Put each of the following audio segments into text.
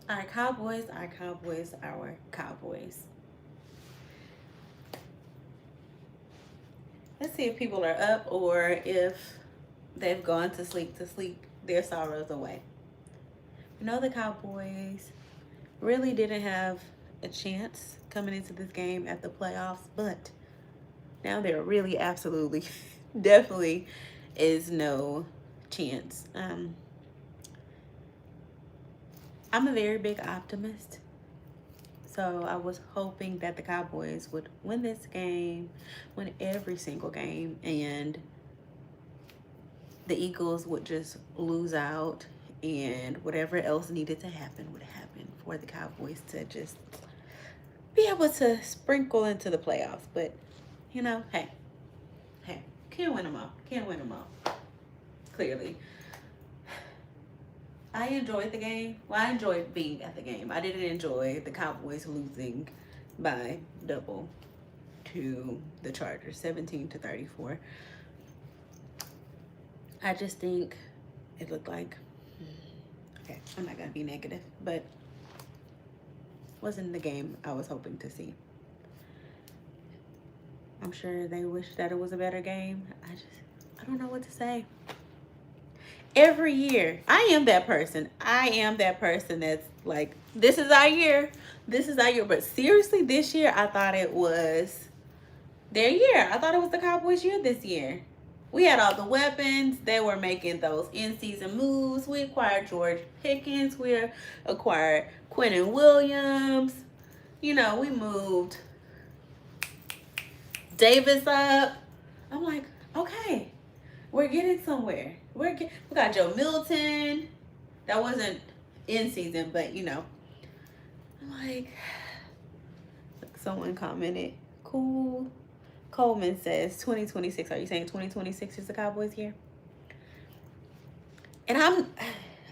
Our Cowboys, our Cowboys, our Cowboys. Let's see if people are up or if they've gone to sleep their sorrows away. You know, the Cowboys really didn't have a chance coming into this game at the playoffs, but now there really absolutely definitely is no chance. I'm a very big optimist. So I was hoping that the Cowboys would win this game, win every single game, and the Eagles would just lose out, and whatever else needed to happen would happen for the Cowboys to just be able to sprinkle into the playoffs. But, you know, hey, can't win them all. Can't win them all. Clearly. I enjoyed the game. Well, I enjoyed being at the game. I didn't enjoy the Cowboys losing by double to the Chargers, 17-34. I just think it looked like, okay, I'm not going to be negative, but wasn't the game I was hoping to see. I'm sure they wish that it was a better game. I don't know what to say. Every year, I am that person. I am that person that's like, this is our year. This is our year. But seriously, this year, I thought it was their year. I thought it was the Cowboys' year this year. We had all the weapons. They were making those in-season moves. We acquired George Pickens. We acquired Quentin Williams. You know, we moved Davis up. I'm like, okay, we're getting somewhere. We got Joe Milton. That wasn't in season, but you know, I'm like, someone commented, cool. Coleman says 2026. Are you saying 2026 is the Cowboys year? And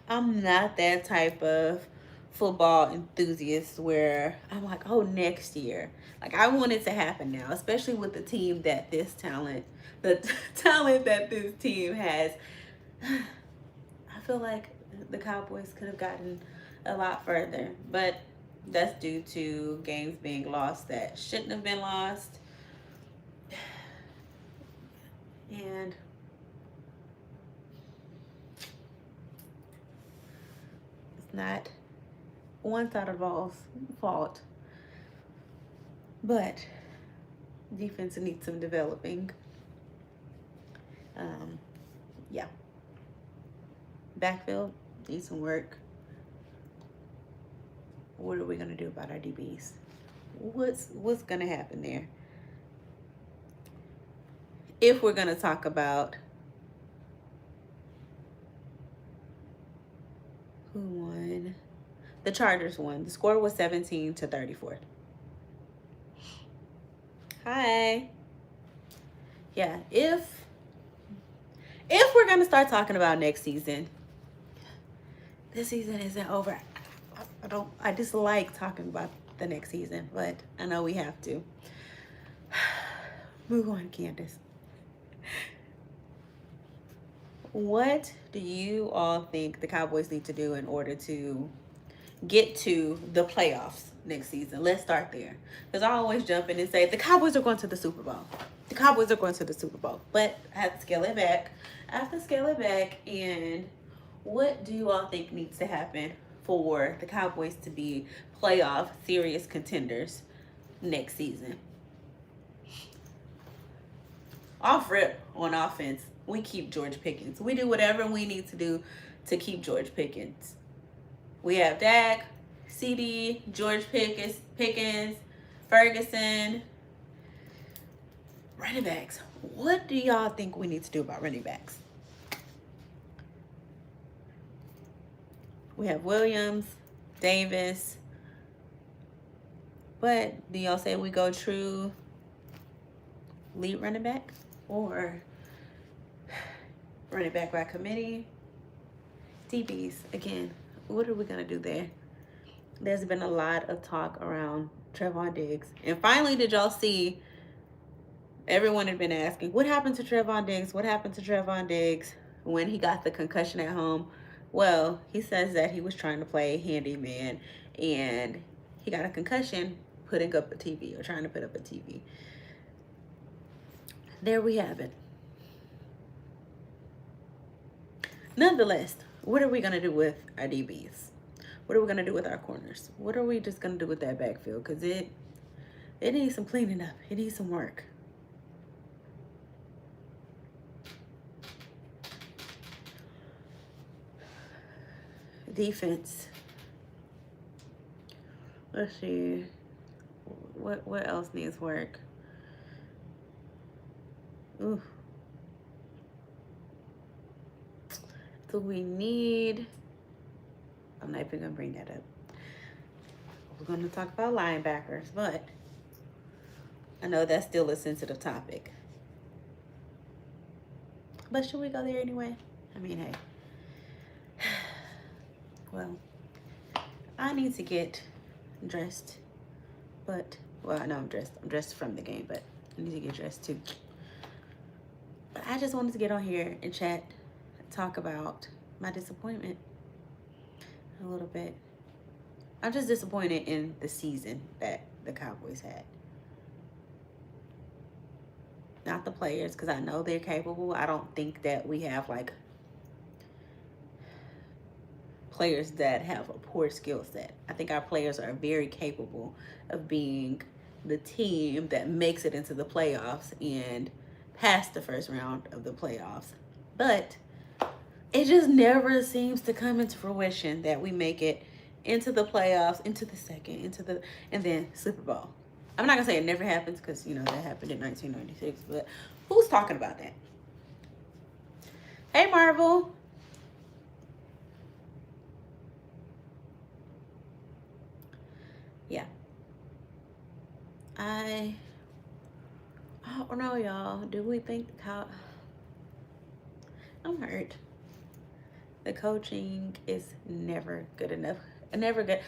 I'm not that type of football enthusiast where I'm like, oh, next year. Like, I want it to happen now, especially with the team that this talent, the talent that this team has. I feel like the Cowboys could have gotten a lot further, but that's due to games being lost that shouldn't have been lost. And it's not one side of the ball's fault, but defense needs some developing. Yeah. Backfield needs some work. What are we gonna do about our DBs? What's gonna happen there? If we're gonna talk about who won, the Chargers won. The score was 17-34. Hi. Yeah, if we're gonna start talking about next season, this season isn't over. I dislike talking about the next season, but I know we have to. Move on, Candace. What do you all think the Cowboys need to do in order to get to the playoffs next season? Let's start there. Because I always jump in and say, the Cowboys are going to the Super Bowl. The Cowboys are going to the Super Bowl. But I have to scale it back. And what do you all think needs to happen for the Cowboys to be playoff serious contenders next season? Off rip on offense, we keep George Pickens. We do whatever we need to do to keep George Pickens. We have Dak, CD, George Pickens, Ferguson. Running backs. What do y'all think we need to do about running backs? We have Williams, Davis. But do y'all say we go true lead running back or running back by committee? DBs, again, what are we going to do there? There's been a lot of talk around Trevon Diggs. And finally, did y'all see, everyone had been asking, what happened to Trevon Diggs? What happened to Trevon Diggs when he got the concussion at home? Well, he says that he was trying to play handyman and he got a concussion putting up a TV or trying to put up a TV. There we have it. Nonetheless, what are we going to do with our DBs? What are we going to do with our corners? What are we just going to do with that backfield? Because it needs some cleaning up. It needs some work. Defense. Let's see. What else needs work? Ooh. So we need, I'm not even gonna bring that up. We're gonna talk about linebackers, but I know that's still a sensitive topic. But should we go there anyway? I mean, hey. Well, I need to get dressed, but, well, I know I'm dressed. I'm dressed from the game, but I need to get dressed too. But I just wanted to get on here and chat, talk about my disappointment a little bit. I'm just disappointed in the season that the Cowboys had. Not the players, because I know they're capable. I don't think that we have, like, players that have a poor skill set. I think our players are very capable of being the team that makes it into the playoffs and past the first round of the playoffs. But it just never seems to come into fruition that we make it into the playoffs, into the second, and then Super Bowl. I'm not gonna say it never happens because, you know, that happened in 1996, but who's talking about that? Hey, Marvel. Yeah. I don't know, y'all. Do we think I'm hurt. The coaching is never good enough. Never good.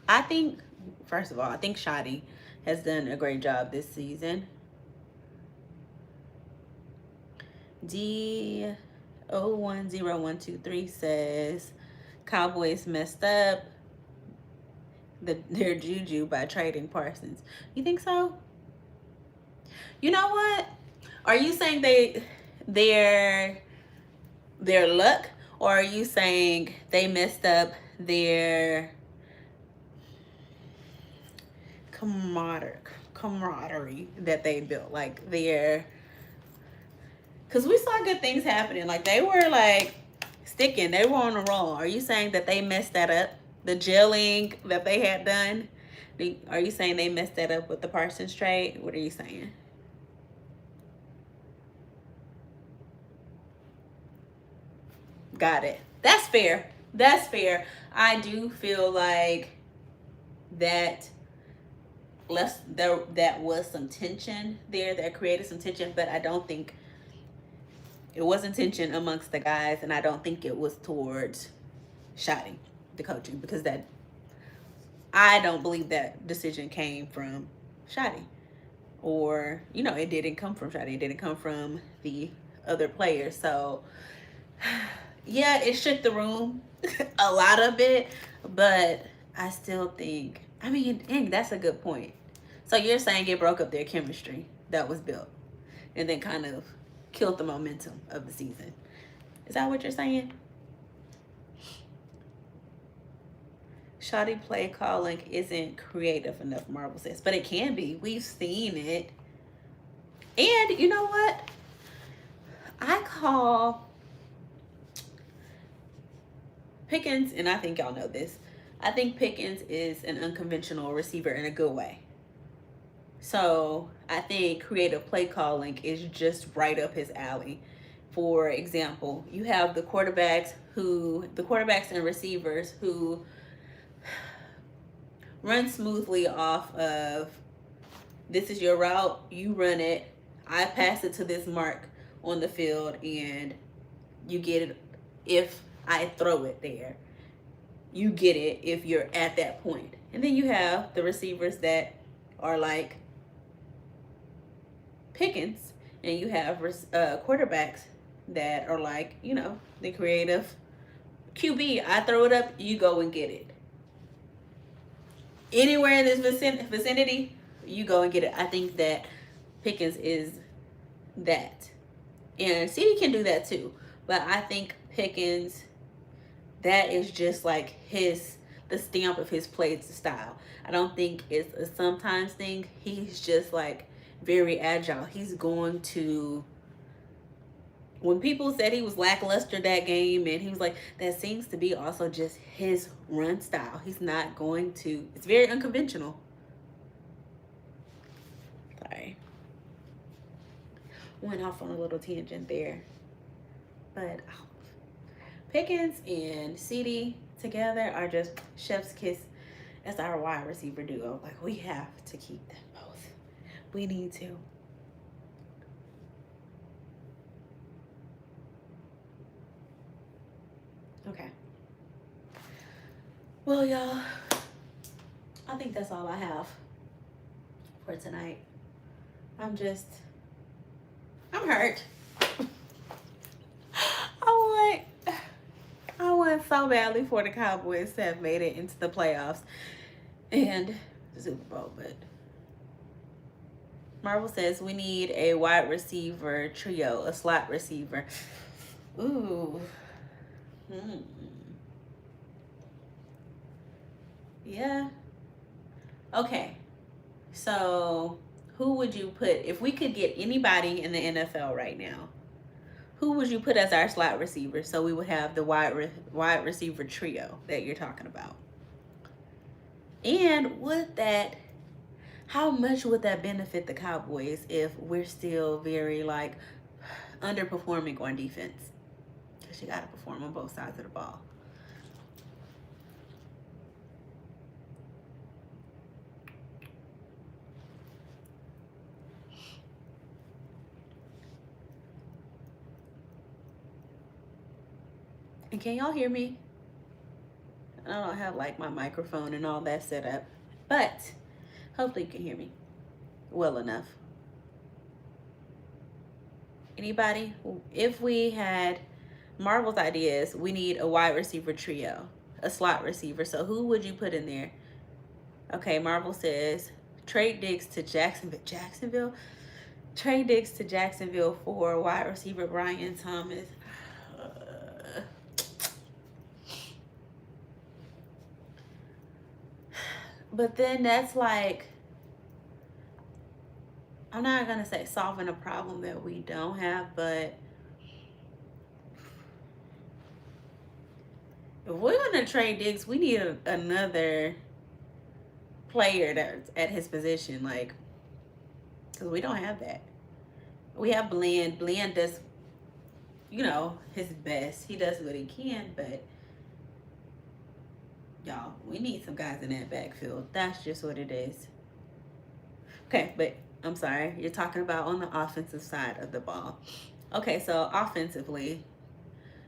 I think, first of all, I think Shotty has done a great job this season. D010123 says Cowboys messed up their juju by trading Parsons. You think so? You know what? Are you saying their luck, or are you saying they messed up their camaraderie that they built? Like because we saw good things happening. Like they were like sticking. They were on a roll. Are you saying that they messed that up? The gelling that they had done? Are you saying they messed that up with the Parsons trade? What are you saying? Got it. That's fair. That's fair. I do feel like that that was some tension there that created some tension, but I don't think it wasn't tension amongst the guys, and I don't think it was towards Shotty, the coaching, because I don't believe that decision came from Shotty, or it didn't come from Shotty. It didn't come from the other players. So yeah, it shook the room a lot of it, but I still think, I mean, dang, that's a good point. So you're saying it broke up their chemistry that was built and then kind of killed the momentum of the season. Is that what you're saying? Shoddy play calling isn't creative enough, Marvel says, but it can be. We've seen it. And you know what? I call Pickens, and I think y'all know this, I think Pickens is an unconventional receiver in a good way. So I think creative play calling is just right up his alley. For example, you have the quarterbacks and receivers who run smoothly off of, this is your route, you run it, I pass it to this mark on the field, and you get it if I throw it there. You get it if you're at that point. And then you have the receivers that are like Pickens, and you have quarterbacks that are like, the creative QB. I throw it up, you go and get it. Anywhere in this vicinity, you go and get it. I think that Pickens is that. And CD can do that too. But I think Pickens, that is just like the stamp of his play style. I don't think it's a sometimes thing. He's just like very agile. He's going to, when people said he was lackluster that game, and he was like, that seems to be also just his run style. He's not going to, it's very unconventional. Sorry. Went off on a little tangent there. But Pickens and CD together are just chef's kiss as our wide receiver duo. Like, we have to keep them both. We need to. Okay. Well, y'all, I think that's all I have for tonight. I'm hurt. I want so badly for the Cowboys to have made it into the playoffs and the Super Bowl, but Marvel says we need a wide receiver trio, a slot receiver. Ooh. Yeah. Okay. So, who would you put, if we could get anybody in the NFL right now, who would you put as our slot receiver so we would have the wide receiver trio that you're talking about? And how much would that benefit the Cowboys if we're still very like underperforming on defense? Because you got to perform on both sides of the ball. And can y'all hear me? I don't have like my microphone and all that set up, but hopefully you can hear me well enough. Anybody? If we had Marvel's ideas, we need a wide receiver trio, a slot receiver. So who would you put in there? Okay, Marvel says trade Diggs to Jacksonville. Trade Diggs to Jacksonville for wide receiver Brian Thomas. But then that's like, I'm not going to say solving a problem that we don't have, but if we're going to trade Diggs, we need another player that's at his position, like, because we don't have that. We have Bland. Bland does, his best. He does what he can, but y'all, we need some guys in that backfield. That's just what it is. Okay, but I'm sorry. You're talking about on the offensive side of the ball. Okay, so offensively,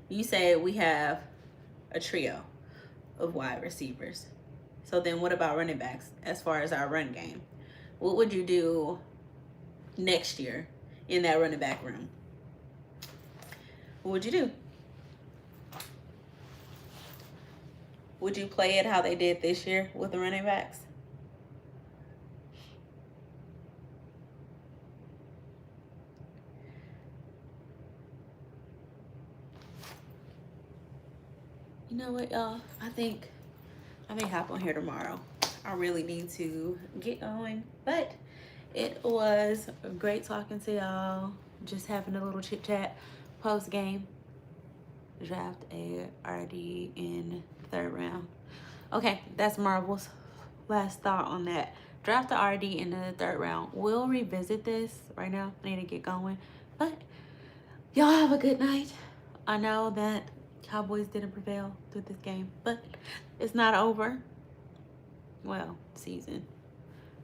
you say we have a trio of wide receivers. So then what about running backs as far as our run game? What would you do next year in that running back room? What would you do? Would you play it how they did this year with the running backs? You know what, y'all? I may hop on here tomorrow. I really need to get going. But it was great talking to y'all. Just having a little chit chat post game. Draft a RD in the third round. Okay, that's Marvel's last thought on that. Draft the RD in the third round. We'll revisit this right now. I need to get going. But y'all have a good night. I know that Cowboys didn't prevail through this game, but it's not over. Well, season,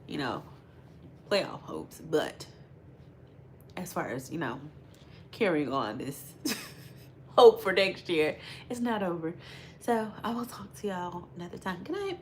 playoff hopes, but as far as, carrying on this hope for next year, it's not over. So I will talk to y'all another time. Good night.